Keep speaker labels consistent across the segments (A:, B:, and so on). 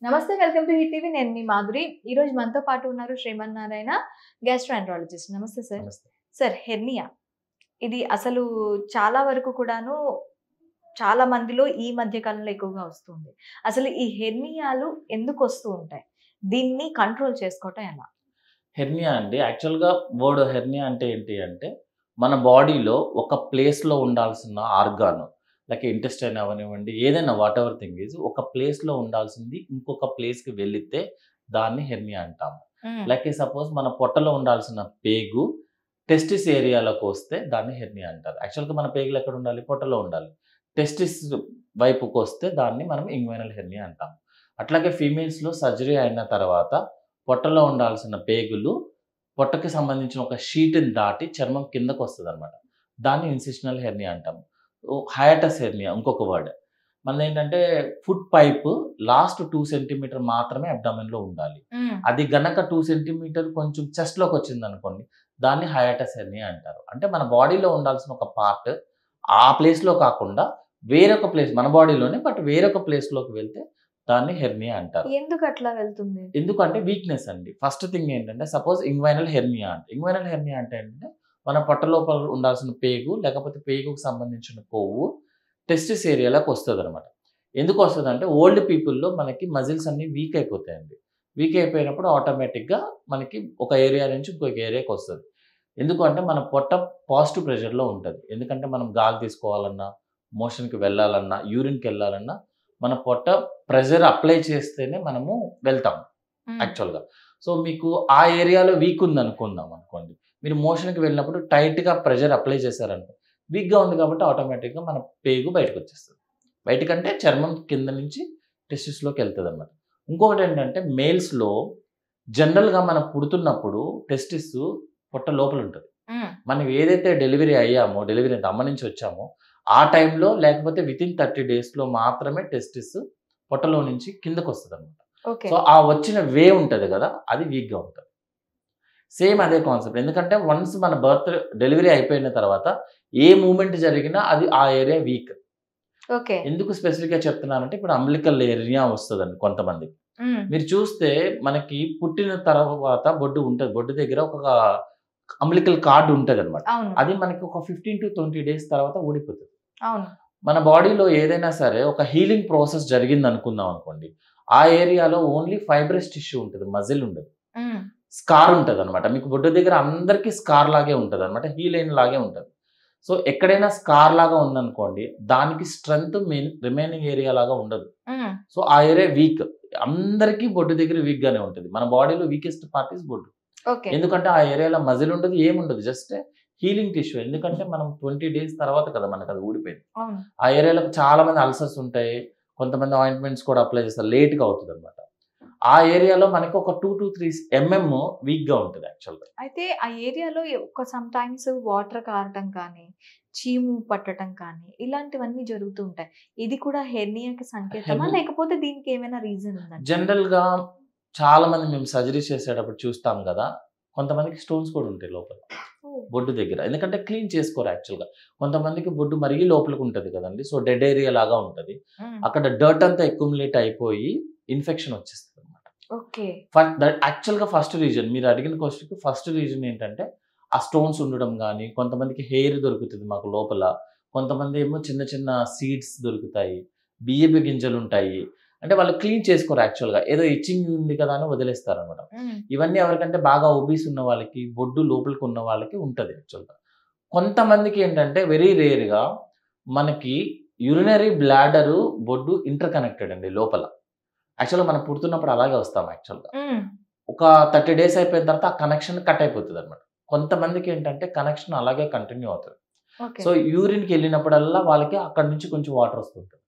A: నమస్తే welcome to hit TV నేను మీ మాధురి ఈ రోజు మనతో పాటు ఉన్నారు శ్రీమన్నారాయణ గ్యాస్ట్రోఎంట్రాలజిస్ట్ నమస్తే సార్ సార్ హెర్నియా ఇది అసలు చాలా వరకు కూడాను చాలా మందిలో ఈ మధ్య కాలంలో ఎక్కువగా వస్తుంది అసలు ఈ హెర్నియాలు ఎందుకు వస్తూ ఉంటాయి దీన్ని కంట్రోల్ చేసుకోవటం ఎలా
B: హెర్నియా అండి యాక్చువల్గా వర్డ్ హెర్నియా అంటే ఏంటి అంటే మన బాడీలో ఒక ప్లేస్లో ఉండాల్సిన ఆర్గాన్ లైక్ ఇంటెస్టైన్ అవనివ్వండి ఏదైనా వాట్ ఎవర్ థింగ్ ఈజ్ ఒక ప్లేస్లో ఉండాల్సింది ఇంకొక ప్లేస్కి వెళితే దాన్ని హెర్నియా అంటాము. లైక్ సపోజ్ మన పొట్టలో ఉండాల్సిన పేగు టెస్టిస్ ఏరియాలోకి వస్తే దాన్ని హెర్నియా అంటారు. యాక్చువల్గా మన పేగులు ఎక్కడ ఉండాలి? పొట్టలో ఉండాలి. టెస్టిస్ వైపుకి వస్తే దాన్ని మనం ఇంగ్వైనల్ హెర్నియా అంటాము. అట్లాగే ఫీమేల్స్లో సర్జరీ అయిన తర్వాత పొట్టలో ఉండాల్సిన పేగులు పొట్టకి సంబంధించిన ఒక షీట్ని దాటి చర్మం కిందకు వస్తుంది అనమాట. దాన్ని ఇన్సిషనల్ హెర్నియా అంటాము. హయాటస్ హెర్నియా ఇంకొక వర్డ్. మనది ఏంటంటే ఫుడ్ పైప్ లాస్ట్ 2 సెంటీమీటర్ మాత్రమే అబ్డామిన్లో ఉండాలి. అది గనక 2 సెంటీమీటర్ కొంచెం చెస్ట్లోకి వచ్చింది అనుకోండి దాన్ని హయాటస్ హెర్నియా అంటారు. అంటే మన బాడీలో ఉండాల్సిన ఒక పార్ట్ ఆ ప్లేస్లో కాకుండా వేరొక ప్లేస్ మన బాడీలోనే బట్ వేరొక ప్లేస్లోకి వెళ్తే దాన్ని హెర్నియా అంటారు.
A: ఎందుకు అట్లా వెళ్తుంది?
B: ఎందుకంటే వీక్నెస్ అండి. ఫస్ట్ థింగ్ ఏంటంటే సపోజ్ ఇంగ్వైనల్ హెర్నియా అంటే ఇంగ్వైనల్ హెర్నియా అంటే ఏంటంటే మన పొట్ట లోపల ఉండాల్సిన పేగు లేకపోతే పేగుకు సంబంధించిన కొవ్వు టెస్టిస్ ఏరియాలోకి వస్తుంది అనమాట. ఎందుకు వస్తుంది అంటే ఓల్డ్ పీపుల్లో మనకి మజిల్స్ అన్ని వీక్ అయిపోతాయండి. వీక్ అయిపోయినప్పుడు ఆటోమేటిక్గా మనకి ఒక ఏరియా నుంచి ఇంకొక ఏరియాకి వస్తుంది. ఎందుకంటే మన పొట్ట పాజిటివ్ ప్రెషర్లో ఉంటుంది. ఎందుకంటే మనం గాలి తీసుకోవాలన్నా మోషన్కి వెళ్ళాలన్నా యూరిన్కి వెళ్ళాలన్నా మన పొట్ట ప్రెషర్ అప్లై చేస్తేనే మనము వెళ్తాం యాక్చువల్గా. సో మీకు ఆ ఏరియాలో వీక్ ఉంది అనుకోండి, మీరు మోషన్కి వెళ్ళినప్పుడు టైట్గా ప్రెషర్ అప్లై చేశారనుకో వీక్గా ఉంది కాబట్టి ఆటోమేటిక్గా మన పేగు బయటకు వచ్చేస్తుంది. బయటకంటే చర్మం కింద నుంచి టెస్టిస్లోకి వెళ్తుంది అనమాట. ఇంకొకటి ఏంటంటే మేల్స్లో జనరల్గా మనం పుడుతున్నప్పుడు టెస్టిస్ పొట్ట లోపల ఉంటుంది. మనం ఏదైతే డెలివరీ అయ్యామో డెలివరీ అమ్మ నుంచి వచ్చామో ఆ టైంలో లేకపోతే వితిన్ 30 డేస్లో మాత్రమే టెస్టిస్ పొట్టలో నుంచి కిందకు వస్తుంది అనమాట. సో ఆ వచ్చిన వే ఉంటుంది కదా అది వీక్గా ఉంటుంది. సేమ్ అదే కాన్సెప్ట్. ఎందుకంటే వన్స్ మన బర్త్ డెలివరీ అయిపోయిన తర్వాత ఏ మూమెంట్ జరిగినా అది ఆ ఏరియా వీక్. ఎందుకు స్పెసిఫిక్గా చెప్తున్నానంటే ఇప్పుడు అంబ్లికల్ ఏరియా వస్తుందండి కొంతమందికి. మీరు చూస్తే మనకి పుట్టిన తర్వాత బొడ్డు ఉంటుంది, బొడ్డు దగ్గర ఒక అంబ్లికల్ కార్డ్ ఉంటుంది అనమాట. అది మనకి ఒక 15 to 20 డేస్ తర్వాత ఊడిపోతుంది. మన బాడీలో ఏదైనా సరే ఒక హీలింగ్ ప్రాసెస్ జరిగింది అనుకుందాం అనుకోండి, ఆ ఏరియాలో ఓన్లీ ఫైబ్రస్ టిష్యూ ఉంటుంది, మజిల్ ఉండదు. స్కార్ ఉంటుంది అనమాట. మీకు బొడ్డు దగ్గర అందరికీ స్కార్ లాగే ఉంటుంది అనమాట, హీల్ అయిన లాగే ఉంటుంది. సో ఎక్కడైనా స్కార్ లాగా ఉందనుకోండి దానికి స్ట్రెంగ్త్ రిమైనింగ్ ఏరియా లాగా ఉండదు. సో ఆ ఏరియా వీక్. అందరికీ బొడ్డు దగ్గర వీక్ గానే ఉంటుంది. మన బాడీలో వీకెస్ట్ పార్ట్ ఇస్ బొడ్డు. ఎందుకంటే ఆ ఏరియాలో మజిల్ ఉండదు, ఏముండదు, జస్ట్ హీలింగ్ టిష్యూ. ఎందుకంటే మనం 20 డేస్ తర్వాత కదా మనకు అది ఊడిపోయింది. ఆ ఏరియాలో చాలా మంది అల్సర్స్ ఉంటాయి, కొంతమంది ఆయింట్మెంట్స్ కూడా అప్లై చేస్తారు, లేట్గా అవుతుంది అనమాట. ఆ ఏరియాలో మనకి ఒక 2 to 3 mm వీక్గా ఉంటుంది యాక్చువల్గా.
A: అయితే ఆ ఏరియాలో సమ్ టైమ్స్ వాటర్ కారటం కానీ చీము పట్టడం కానీ ఇలాంటివన్నీ జరుగుతూ ఉంటాయి. ఇది కూడా హెర్నియాకి సంకేతమా లేకపోతే దీనికి ఏమైనా రీజన్ ఉందా?
B: జనరల్గా చాలా మంది మేము సర్జరీ చేసేటప్పుడు చూస్తాం కదా, కొంతమందికి స్టోన్స్ కూడా ఉంటాయి లోపల బొడ్డు దగ్గర. ఎందుకంటే క్లీన్ చేసుకోరు యాక్చువల్గా. కొంతమందికి బొడ్డు మరీ లోపలికి ఉంటుంది కదండి, సో డెడ్ ఏరియా లాగా ఉంటుంది. అక్కడ డర్ట్ అంతా అక్యుములేట్ అయిపోయి ఇన్ఫెక్షన్ వచ్చేస్తుంది అనమాట. యాక్చువల్గా ఫస్ట్ రీజన్ మీరు అడిగిన క్వశ్చన్కి ఫస్ట్ రీజన్ ఏంటంటే ఆ స్టోన్స్ ఉండడం కానీ, కొంతమందికి హెయిర్ దొరుకుతుంది మాకు లోపల, కొంతమంది ఏమో చిన్న చిన్న సీడ్స్ దొరుకుతాయి, బియ్యపు గింజలు ఉంటాయి. అంటే వాళ్ళు క్లీన్ చేసుకోరు యాక్చువల్గా, ఏదో ఇచ్చింగ్ ఉంది కదా అని వదిలేస్తారు అనమాట. ఇవన్నీ ఎవరికంటే బాగా ఒబీస్ ఉన్న వాళ్ళకి, బొడ్డు లోపలికి ఉన్న వాళ్ళకి ఉంటుంది యాక్చువల్గా. కొంతమందికి ఏంటంటే వెరీ రేర్గా మనకి యూరినరీ బ్లాడరు బొడ్డు ఇంటర్ కనెక్టెడ్ అండి లోపల. యాక్చువల్గా మనం పుడుతున్నప్పుడు అలాగే వస్తాం యాక్చువల్గా. ఒక 30 డేస్ అయిపోయిన తర్వాత ఆ కనెక్షన్ కట్ అయిపోతుంది అనమాట. కొంతమందికి ఏంటంటే కనెక్షన్ అలాగే కంటిన్యూ అవుతుంది. సో యూరిన్కి వెళ్ళినప్పుడల్లా వాళ్ళకి అక్కడ నుంచి కొంచెం వాటర్ వస్తుంటుంది.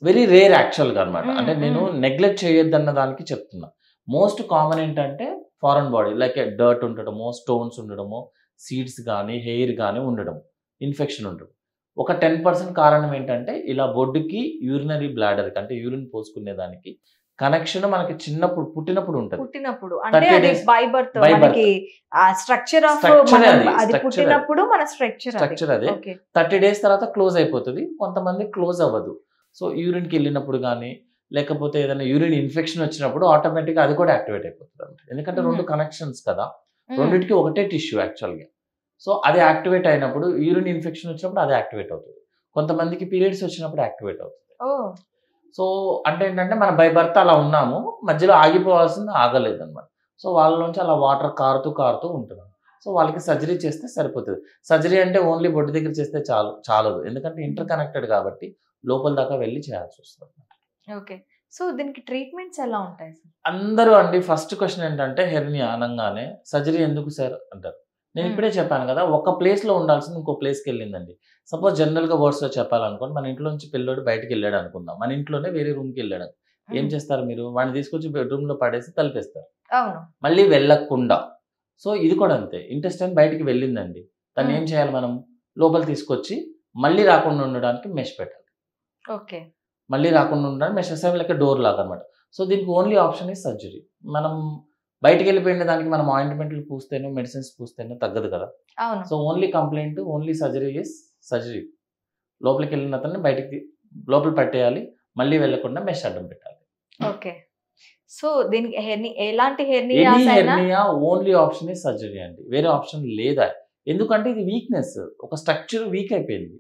B: వెరీ రేర్ యాక్చువల్గా అనమాట. అంటే నేను నెగ్లెక్ట్ చేయొద్దన్న దానికి చెప్తున్నా. మోస్ట్ కామన్ ఏంటంటే ఫారెన్ బాడీ లైక్ డర్ట్ ఉండడము, స్టోన్స్ ఉండడము, సీడ్స్ కానీ హెయిర్ కానీ ఉండడం, ఇన్ఫెక్షన్ ఉండడం. ఒక 10% కారణం ఏంటంటే ఇలా బొడ్డుకి యూరినరీ బ్లాడర్కి అంటే యూరిన్ పోసుకునే దానికి కనెక్షన్ మనకి చిన్నప్పుడు పుట్టినప్పుడు ఉంటుంది.
A: పుట్టినప్పుడు అంటే అది బై బర్త్ మనకి ఆ స్ట్రక్చర్ ఆఫ్ అది పుట్టినప్పుడు మన స్ట్రక్చర్
B: అదే 30 డేస్ తర్వాత క్లోజ్ అయిపోతుంది. కొంతమంది క్లోజ్ అవ్వదు. సో యూరిన్కి వెళ్ళినప్పుడు కానీ లేకపోతే ఏదైనా యూరిన్ ఇన్ఫెక్షన్ వచ్చినప్పుడు ఆటోమేటిక్గా అది కూడా యాక్టివేట్ అయిపోతుంది అనమాట. ఎందుకంటే రెండు కనెక్షన్స్ కదా, రెండింటికి ఒకటే టిష్యూ యాక్చువల్గా. సో అది యాక్టివేట్ అయినప్పుడు యూరిన్ ఇన్ఫెక్షన్ వచ్చినప్పుడు అది యాక్టివేట్ అవుతుంది. కొంతమందికి పీరియడ్స్ వచ్చినప్పుడు యాక్టివేట్ అవుతుంది. సో అంటే ఏంటంటే మన బై బర్త్ అలా ఉన్నాము, మధ్యలో ఆగిపోవాల్సింది ఆగలేదు అనమాట. సో వాళ్ళ నుంచి అలా వాటర్ కారుతూ ఉంటుంది. సో వాళ్ళకి సర్జరీ చేస్తే సరిపోతుంది. సర్జరీ అంటే ఓన్లీ బొడ్డు దగ్గర చేస్తే చాలదు, ఎందుకంటే ఇంటర్ కనెక్టెడ్ కాబట్టి లోపల దాకా వెళ్ళి చేయాల్సి వస్తుంది.
A: ఓకే. సో దీనికి ట్రీట్మెంట్స్ ఎలా ఉంటాయి సార్?
B: అందరూ అండి ఫస్ట్ క్వశ్చన్ ఏంటంటే హెర్నియా అనగానే సర్జరీ ఎందుకు సార్ అంటారు. నేను ఇప్పుడే చెప్పాను కదా, ఒక ప్లేస్లో ఉండాల్సింది ఇంకో ప్లేస్కి వెళ్ళిందండి. సపోజ్ జనరల్గా వర్డ్స్లో చెప్పాలనుకోండి, మన ఇంట్లో నుంచి పిల్లోడు బయటకు వెళ్ళాడు అనుకుందాం, మన ఇంట్లోనే వేరే రూమ్కి వెళ్ళాడు. ఏం చేస్తారు మీరు? వాడిని తీసుకొచ్చి బెడ్రూమ్లో పడేసి తలిపేస్తారు, మళ్ళీ వెళ్ళకుండా. సో ఇది కూడా అంతే, ఇంటెస్టైన్ బయటికి వెళ్ళిందండి, దాన్ని ఏం చేయాలి మనం? లోపల తీసుకొచ్చి మళ్ళీ రాకుండా ఉండడానికి మెష్ పెట్టాలి.
A: ఓకే.
B: మళ్ళీ రాకుండా ఉండడానికి మెష్ సేమ్ లైక్ డోర్ లాగా అనమాట. సో దీనికి ఓన్లీ ఆప్షన్ ఈ సర్జరీ. మనం బయటికి వెళ్ళిపోయిన దానికి మనం ఆయింట్మెంట్లు పూస్తేనో మెడిసిన్స్ పూస్తేనో తగ్గదు కదా. So only complaint, only surgery is surgery. లోపలికి వెళ్ళిన అతన్ని బయటికి లోపల పట్టేయాలి, మళ్ళీ వెళ్ళకుండా మెష్ అడ్డం పెట్టాలి.
A: ఓకే. సో దీనికి ఎలాంటి hernia
B: only option is surgery అండి, వేరే ఆప్షన్ లేదా. ఎందుకంటే ఇది వీక్నెస్, ఒక స్ట్రక్చర్ వీక్ అయిపోయింది,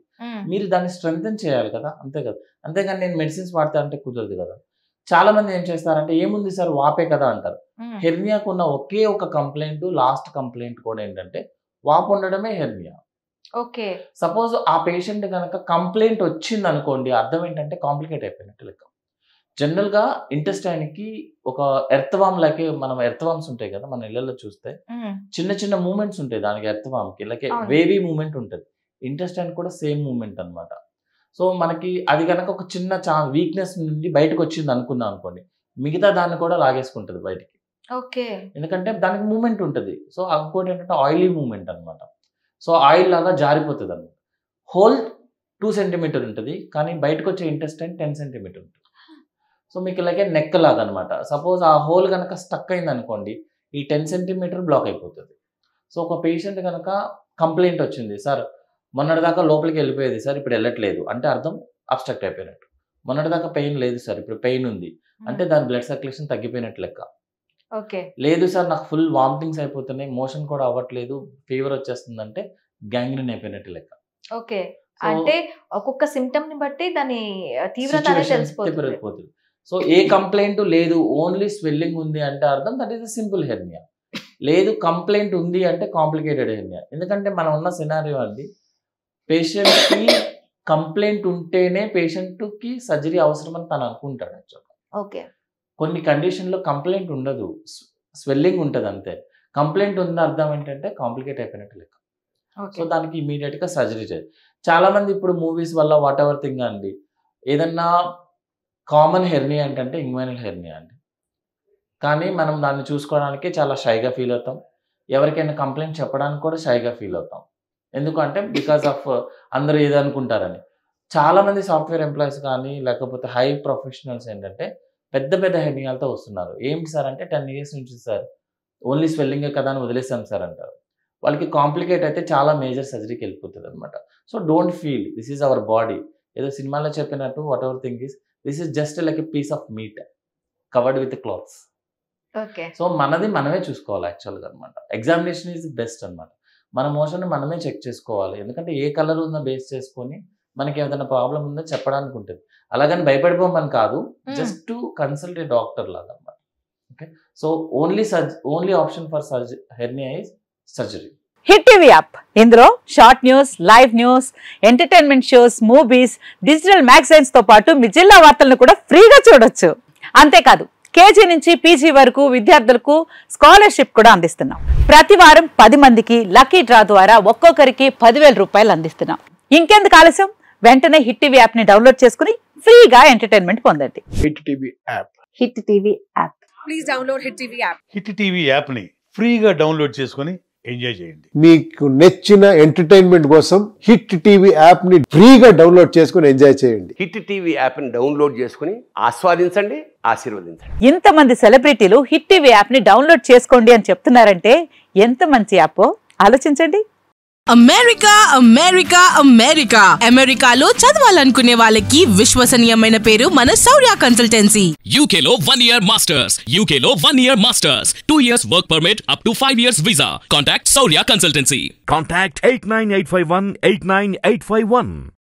B: మీరు దాన్ని స్ట్రెంగ్తన్ చేయాలి కదా, అంతే కదా. అంతేగాని నేను మెడిసిన్స్ వాడతా అంటే కుదరదు కదా. చాలా మంది ఏం చేస్తారంటే ఏముంది సార్ వాపే కదా అంటారు. హెర్నియాకు ఉన్న ఒకే ఒక కంప్లైంట్, లాస్ట్ కంప్లైంట్ కూడా ఏంటంటే వాపు ఉండడమే హెర్నియా.
A: ఓకే.
B: సపోజ్ ఆ పేషెంట్ కనుక కంప్లైంట్ వచ్చింది అనుకోండి, అర్థం ఏంటంటే కాంప్లికేట్ అయిపోయినట్టు లెక్క. జనరల్గా ఇంటెస్టైన్కి ఒక ఎర్త్వామ్ లాగే, మనం ఎర్త్వామ్స్ ఉంటాయి కదా మన ఇళ్లలో చూస్తే, చిన్న చిన్న మూమెంట్స్ ఉంటాయి దానికి, ఎర్త్వామ్కి లైక్ వేవీ మూమెంట్ ఉంటుంది. ఇంటెస్టైన్ కూడా సేమ్ మూమెంట్ అనమాట. సో మనకి అది కనుక ఒక చిన్న వీక్నెస్ నుండి బయటకు వచ్చింది అనుకున్నాం అనుకోండి, మిగతా దాన్ని కూడా లాగేసుకుంటుంది బయటికి.
A: ఓకే.
B: ఎందుకంటే దానికి మూమెంట్ ఉంటుంది. సో ఇంకోటి ఏంటంటే ఆయిలీ మూమెంట్ అనమాట. సో ఆయిల్ లాగా జారిపోతుంది అనమాట. హోల్ 2 సెంటీమీటర్ ఉంటుంది, కానీ బయటకు వచ్చే ఇంటెస్టైన్ 10 సెంటీమీటర్ ఉంటుంది. సో మీకు ఇలాగే నెక్ లాగా అనమాట. సపోజ్ ఆ హోల్ కనుక స్టక్ అయింది అనుకోండి, ఈ 10 సెంటీమీటర్ బ్లాక్ అయిపోతుంది. సో ఒక పేషెంట్ కనుక కంప్లైంట్ వచ్చింది, సార్ మొన్నటిదాకా లోపలికి వెళ్ళిపోయేది సార్, ఇప్పుడు వెళ్ళట్లేదు అంటే అర్థం అబ్స్ట్రక్ట్ అయిపోయినట్టు. మొన్నటిదాకా పెయిన్ లేదు సార్, ఇప్పుడు పెయిన్ ఉంది అంటే దాని బ్లడ్ సర్క్యులేషన్ తగ్గిపోయినట్టు లెక్క.
A: ఓకే.
B: లేదు సార్ నాకు ఫుల్ వామిటింగ్స్ అయిపోతున్నాయి, మోషన్ కూడా అవ్వట్లేదు, ఫీవర్ వచ్చేస్తుందంటే గ్యాంగ్రీన్ అయిపోయినట్టు లెక్క.
A: ఓకే. అంటే ఒక్కొక్క సిమ్టమ్ ని బట్టి దాని తీవ్రత తెలిసిపోతుంది.
B: సో ఏ కంప్లైంట్ లేదు, ఓన్లీ స్వెల్లింగ్ ఉంది అంటే అర్థం దట్ ఈస్ సింపుల్ హెర్నియా. లేదు కంప్లైంట్ ఉంది అంటే కాంప్లికేటెడ్ హెర్నియా. ఎందుకంటే మనం ఉన్న సినారియో అండి, పేషెంట్కి కంప్లైంట్ ఉంటేనే పేషెంట్కి సర్జరీ అవసరం అని తను అనుకుంటాడు యాక్చువల్గా.
A: ఓకే. కొన్ని
B: కండిషన్లో కంప్లైంట్ ఉండదు, స్వెల్లింగ్ ఉంటుంది అంతే. కంప్లైంట్ ఉన్న అర్థం ఏంటంటే కాంప్లికేట్ అయిపోయినట్టు లెక్క. సో దానికి ఇమీడియట్గా సర్జరీ చేయాలి. చాలామంది ఇప్పుడు మూవీస్ వల్ల వాట్ ఎవర్ థింగ్ అండి, ఏదన్నా కామన్ హెర్నియా ఏంటంటే ఇంగ్వైనల్ హెర్నియా అండి. కానీ మనం దాన్ని చూసుకోవడానికి చాలా షైగా ఫీల్ అవుతాం, ఎవరికైనా కంప్లైంట్ చెప్పడానికి కూడా షైగా ఫీల్ అవుతాం. ఎందుకంటే బికాస్ ఆఫ్ అందరూ ఏదనుకుంటారని. చాలామంది సాఫ్ట్వేర్ ఎంప్లాయీస్ కానీ లేకపోతే హై ప్రొఫెషనల్స్ ఏంటంటే పెద్ద పెద్ద హెర్నియాలతో వస్తున్నారు. ఏంటి సార్ అంటే 10 years నుంచి సార్ ఓన్లీ స్వెల్లింగే కదా అని వదిలేసాం సార్ అంటారు. వాళ్ళకి కాంప్లికేట్ అయితే చాలా మేజర్ సర్జరీకి వెళ్ళిపోతుంది అనమాట. So don't feel, this is our body. ఏదో సినిమాలో చెప్పినట్టు whatever thing is, this is just like a piece of meat covered with clothes. సో మనది మనమే చూసుకోవాలి యాక్చువల్గా అనమాట. ఎగ్జామినేషన్ ఈజ్ బెస్ట్ అనమాట. మన మోషన్ మనమే చెక్ చేసుకోవాలి. ఎందుకంటే ఏ కలర్ ఉందో బేస్ చేసుకొని మనకి ఏదైనా ప్రాబ్లం ఉందో చెప్పడానికి ఉంటుంది. అలాగని భయపడిపోమని కాదు, just to consult a doctor లాగా అనమాట. Okay. So only option for hernia is surgery.
C: Hit TV app, ఇందులో short news, live news, entertainment shows, movies, digital magazines తో పాటు మీ జిల్లా వార్తలను కూడా ఫ్రీగా చూడొచ్చు. అంతేకాదు కేజీ నుంచి పీజీ వరకు విద్యార్థులకు స్కాలర్షిప్ కూడా అందిస్తున్నాం. ప్రతి వారం 10 మందికి లక్కీ డ్రా ద్వారా ఒక్కొక్కరికి 10,000 రూపాయలు అందిస్తున్నాం. ఇంకెందుకు ఆలస్యం, వెంటనే హిట్ టీవీ యాప్ ని డౌన్లోడ్ చేసుకుని ఫ్రీగా ఎంటర్టైన్మెంట్ పొందండి.
D: Hit TV app.
C: Hit TV app.
E: Please download hit TV app.
D: Hit TV app ని ఫ్రీగా డౌన్లోడ్ చేసుకుని ఎంజాయ్ చేయండి.
F: మీకు నచ్చిన ఎంటర్టైన్మెంట్ కోసం హిట్ టీవీ యాప్ ని ఫ్రీగా డౌన్లోడ్ చేసుకుని ఎంజాయ్ చేయండి.
G: హిట్ టీవీ యాప్ ని డౌన్లోడ్ చేసుకుని ఆస్వాదించండి, ఆశీర్వదించండి.
C: ఇంతమంది సెలబ్రిటీలు హిట్ టీవీ యాప్ ని డౌన్లోడ్ చేసుకోండి అని చెప్తున్నారంటే ఎంత మంచి యాప్ ఆలోచించండి.
H: అమెరికా అమెరికా అమెరికా అమెరికాలో చదవాలనుకునే వాళ్ళకి విశ్వసనీయమైన పేరు మన శౌర్య కన్సల్టెన్సీ.
I: UK లో 1 year masters, UK లో 1 year masters, 2 years work permit up to 5 years visa. Contact Saurya Consultancy.
J: Contact 89851 89851.